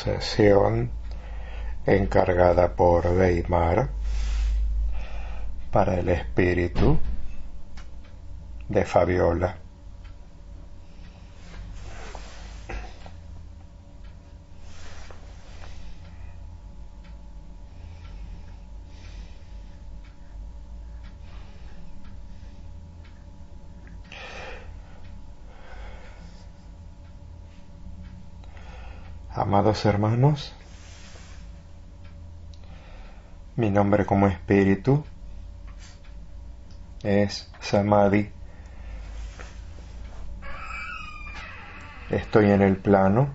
sesión encargada por Weimar para el espíritu de Fabiola. Amados hermanos, mi nombre como espíritu es Samadhi. Estoy en el plano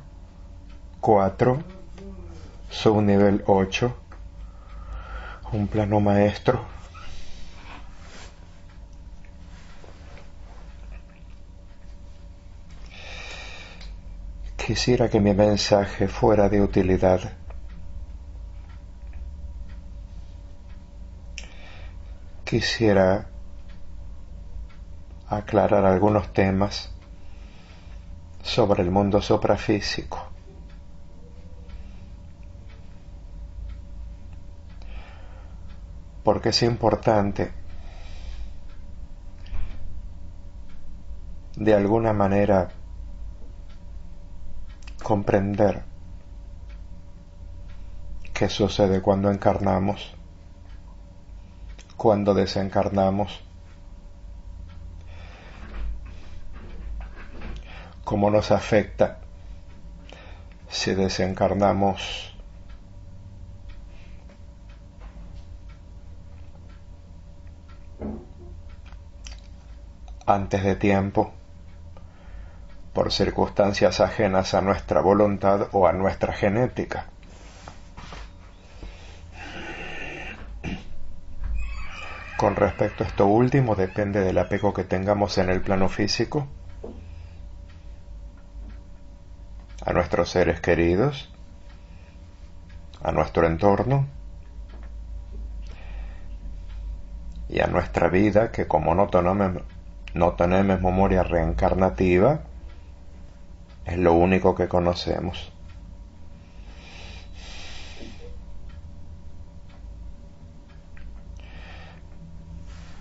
4, subnivel 8, un plano maestro. Quisiera que mi mensaje fuera de utilidad. Quisiera aclarar algunos temas sobre el mundo suprafísico. Porque es importante, de alguna manera, comprender qué sucede cuando encarnamos, cuando desencarnamos, cómo nos afecta si desencarnamos antes de tiempo, por circunstancias ajenas a nuestra voluntad o a nuestra genética. Con respecto a esto último, depende del apego que tengamos en el plano físico, a nuestros seres queridos, a nuestro entorno y a nuestra vida, que como no tenemos memoria reencarnativa, es lo único que conocemos.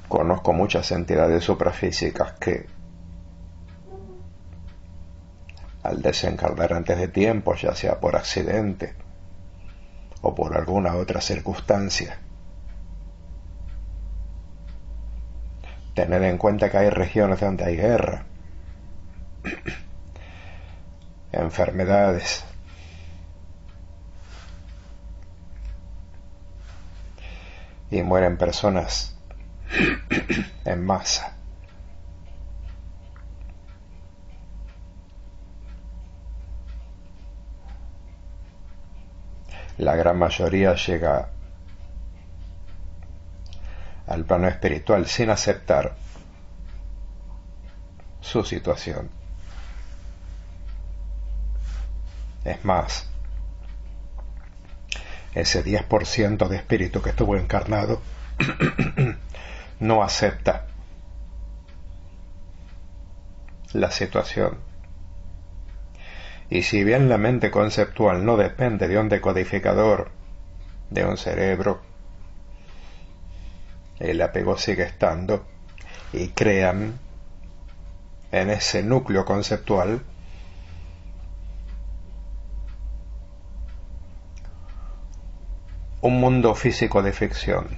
Conozco muchas entidades suprafísicas que, al desencarnar antes de tiempo, ya sea por accidente o por alguna otra circunstancia, tened en cuenta que hay regiones donde hay guerra, enfermedades, y mueren personas en masa. La gran mayoría llega al plano espiritual sin aceptar su situación. Es más, ese 10% de espíritu que estuvo encarnado no acepta la situación. Y si bien la mente conceptual no depende de un decodificador, de un cerebro, el apego sigue estando, y crean en ese núcleo conceptual un mundo físico de ficción,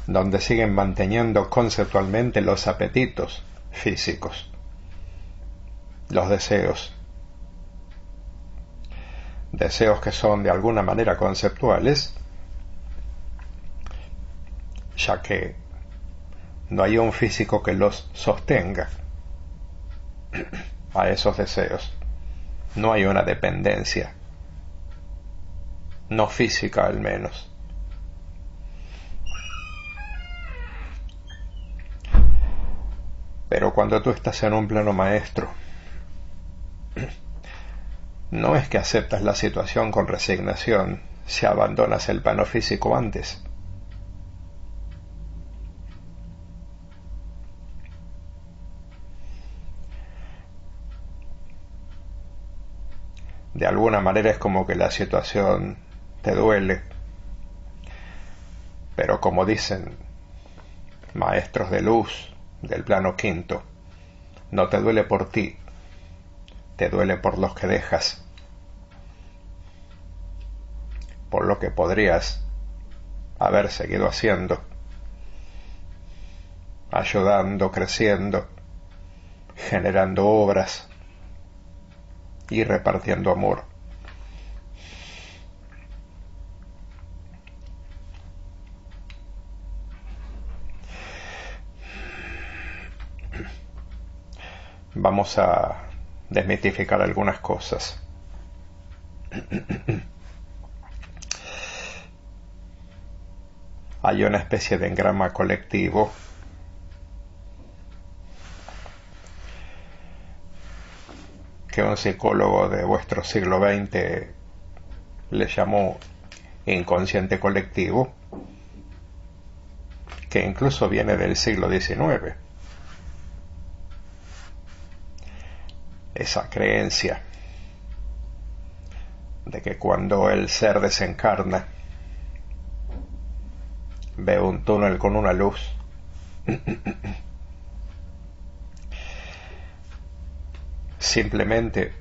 donde siguen manteniendo conceptualmente los apetitos físicos, los deseos que son de alguna manera conceptuales, ya que no hay un físico que los sostenga a esos deseos. No hay una dependencia, no física al menos. Pero cuando tú estás en un plano maestro, no es que aceptas la situación con resignación si abandonas el plano físico antes. de alguna manera es como que la situación te duele, pero como dicen maestros de luz del plano quinto, no te duele por ti, te duele por los que dejas, por lo que podrías haber seguido haciendo, ayudando, creciendo, generando obras y repartiendo amor. Vamos a desmitificar algunas cosas. Hay una especie de engrama colectivo que un psicólogo de vuestro siglo XX le llamó inconsciente colectivo, que incluso viene del siglo XIX. Esa creencia de que cuando el ser desencarna ve un túnel con una luz, simplemente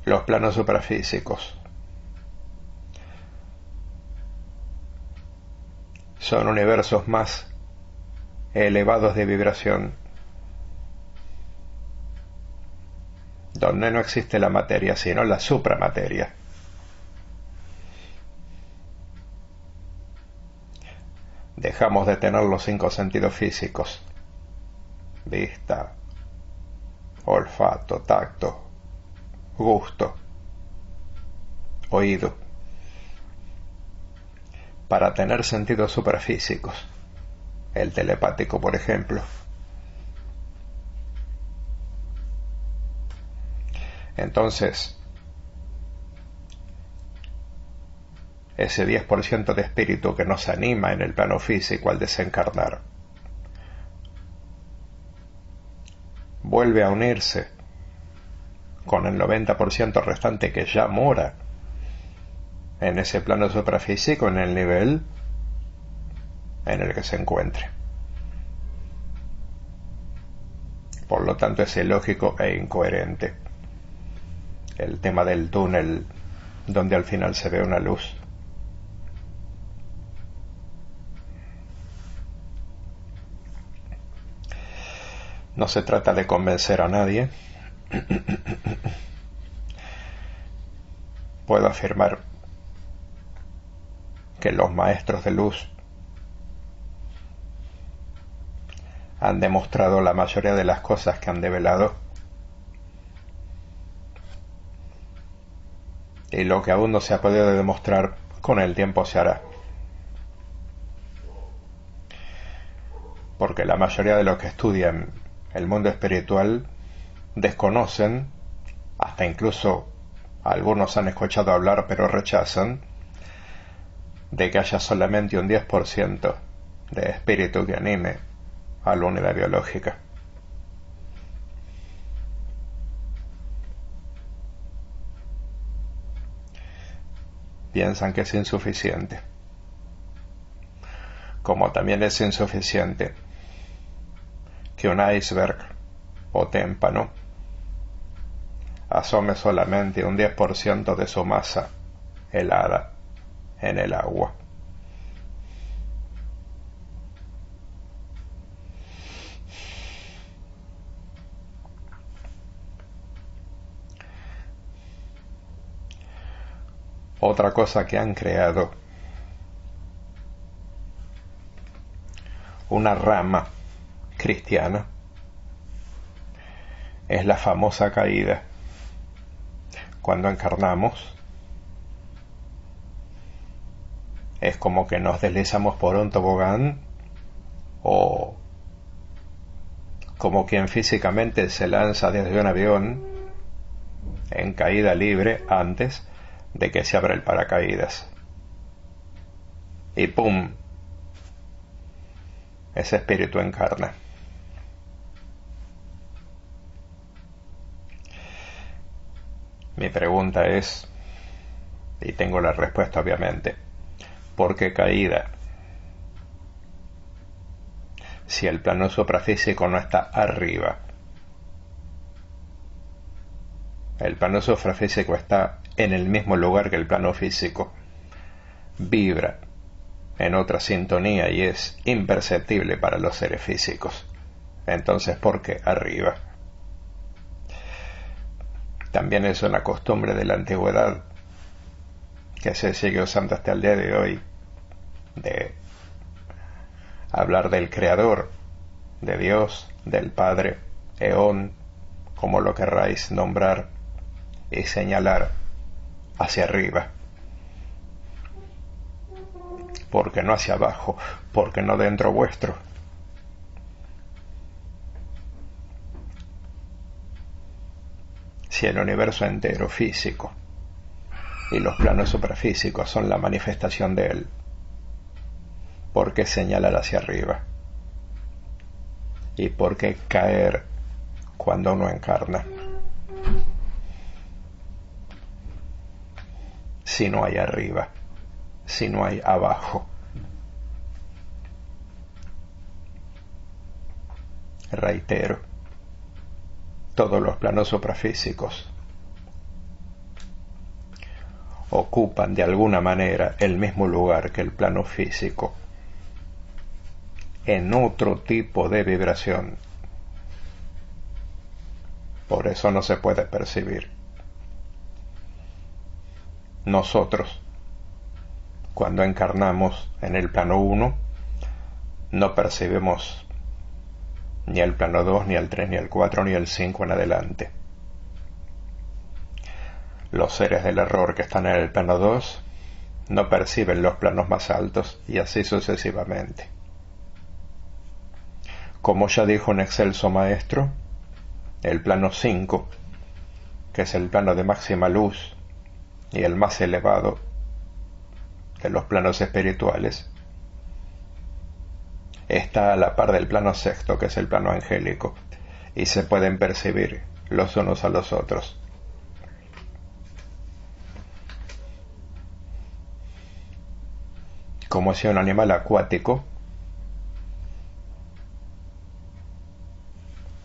los planos suprafísicos son universos más elevados de vibración, donde no existe la materia sino la supramateria. Dejamos de tener los 5 sentidos físicos: vista, olfato, tacto, gusto, oído, para tener sentidos superfísicos, el telepático, por ejemplo. Entonces, ese 10% de espíritu que nos anima en el plano físico al desencarnar vuelve a unirse con el 90% restante que ya mora en ese plano suprafísico, en el nivel en el que se encuentre. Por lo tanto, es ilógico e incoherente el tema del túnel donde al final se ve una luz. No se trata de convencer a nadie. Puedo afirmar que los maestros de luz han demostrado la mayoría de las cosas que han develado, y lo que aún no se ha podido demostrar, con el tiempo se hará. Porque la mayoría de los que estudian el mundo espiritual desconocen, hasta incluso algunos han escuchado hablar pero rechazan, de que haya solamente un 10% de espíritu que anime a la unidad biológica. Piensan que es insuficiente, como también es insuficiente que un iceberg o témpano asome solamente un 10% de su masa helada en el agua. Otra cosa que han creado, una rama cristiana, es la famosa caída. Cuando encarnamos, es como que nos deslizamos por un tobogán, o como quien físicamente se lanza desde un avión en caída libre antes de que se abra el paracaídas. Y ¡pum!, ese espíritu encarna. Mi pregunta es, y tengo la respuesta obviamente, ¿por qué caída? Si el plano suprafísico no está arriba. El plano suprafísico está en el mismo lugar que el plano físico. Vibra en otra sintonía y es imperceptible para los seres físicos. Entonces, ¿por qué arriba? También es una costumbre de la antigüedad que se sigue usando hasta el día de hoy, de hablar del Creador, de Dios, del Padre, Eón, como lo querráis nombrar, y señalar hacia arriba. Porque no hacia abajo, porque no dentro vuestro. Si el universo entero físico y los planos suprafísicos son la manifestación de él, ¿por qué señalar hacia arriba? ¿Y por qué caer cuando uno encarna? Si no hay arriba, si no hay abajo. Reitero, todos los planos suprafísicos ocupan de alguna manera el mismo lugar que el plano físico, en otro tipo de vibración. Por eso no se puede percibir. Nosotros, cuando encarnamos en el plano 1, no percibimos ni el plano 2, ni el 3, ni el 4, ni el 5 en adelante. Los seres del error que están en el plano 2 no perciben los planos más altos y así sucesivamente. Como ya dijo un excelso maestro, el plano 5, que es el plano de máxima luz y el más elevado de los planos espirituales, está a la par del plano sexto, que es el plano angélico, y se pueden percibir los unos a los otros. Como si un animal acuático,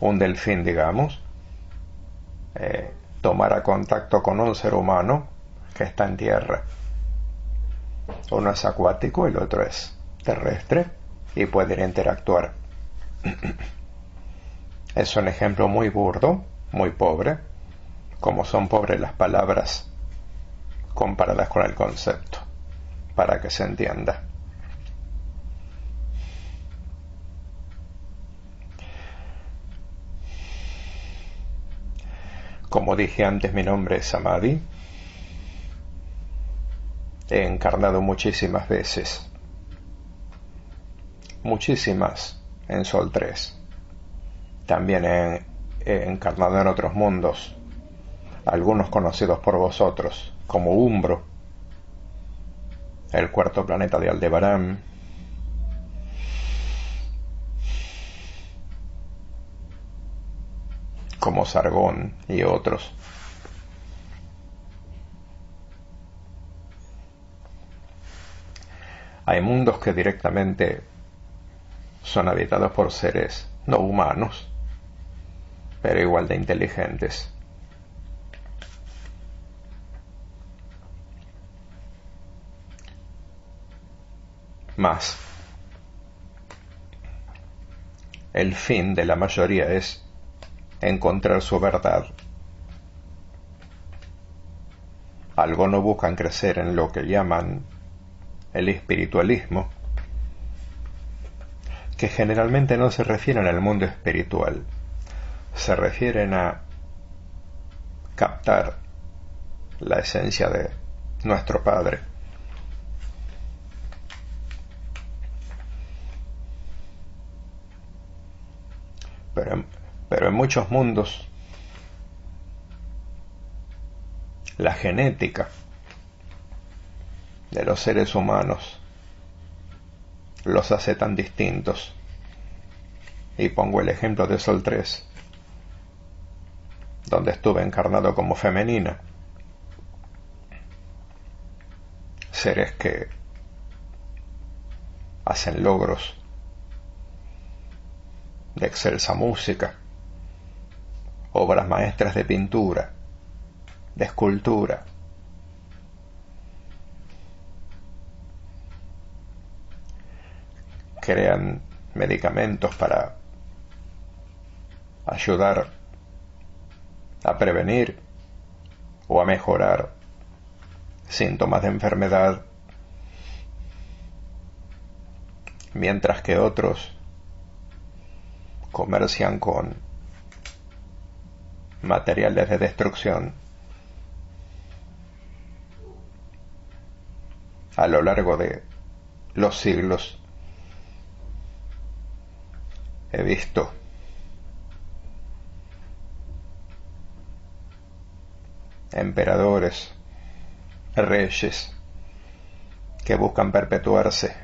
un delfín digamos, tomara contacto con un ser humano que está en tierra. Uno es acuático y el otro es terrestre y pueden interactuar. Es un ejemplo muy burdo, muy pobre, como son pobres las palabras comparadas con el concepto, para que se entienda. Como dije antes, mi nombre es Samadhi. He encarnado muchísimas veces. Muchísimas en Sol 3. También he encarnado en otros mundos, algunos conocidos por vosotros, como Umbro, el cuarto planeta de Aldebarán, como Sargón y otros. Hay mundos que directamente son habitados por seres no humanos, pero igual de inteligentes. Más, el fin de la mayoría es encontrar su verdad. Algo no buscan crecer en lo que llaman el espiritualismo, que generalmente no se refieren al mundo espiritual, se refieren a captar la esencia de nuestro Padre. Pero en muchos mundos la genética de los seres humanos los hace tan distintos. Y pongo el ejemplo de Sol 3, donde estuve encarnado como femenina, seres que hacen logros de excelsa música, obras maestras de pintura, de escultura, crean medicamentos para ayudar a prevenir o a mejorar síntomas de enfermedad, mientras que otros comercian con materiales de destrucción. A lo largo de los siglos he visto emperadores, reyes que buscan perpetuarse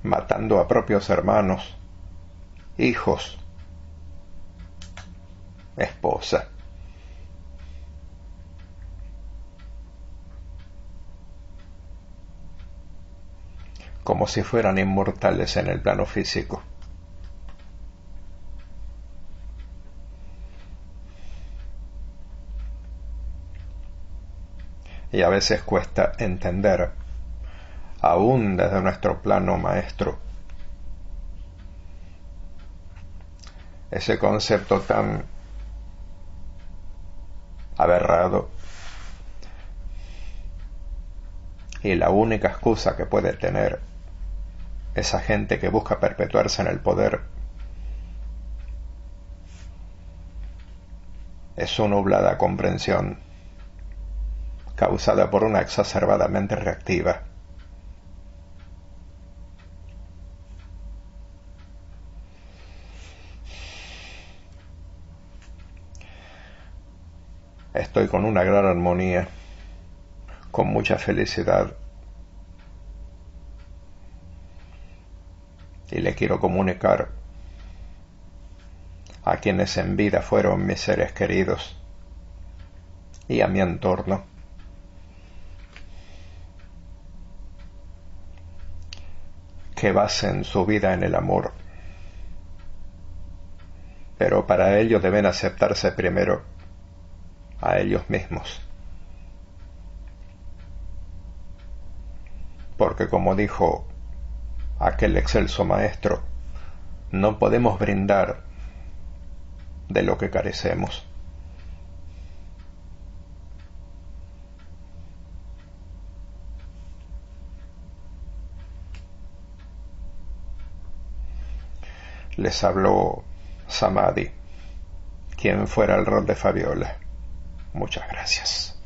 matando a propios hermanos, hijos, esposa. Como si fueran inmortales en el plano físico. Y a veces cuesta entender, aún desde nuestro plano maestro, ese concepto tan aberrado, y la única excusa que puede tener esa gente que busca perpetuarse en el poder es su nublada comprensión causada por una exacerbada mente reactiva. Estoy con una gran armonía, con mucha felicidad, y le quiero comunicar a quienes en vida fueron mis seres queridos y a mi entorno que basen su vida en el amor, pero para ello deben aceptarse primero a ellos mismos, porque como dijo aquel excelso maestro, no podemos brindar de lo que carecemos. Les habló Samadhi, quien fuera el rol de Fabiola. Muchas gracias.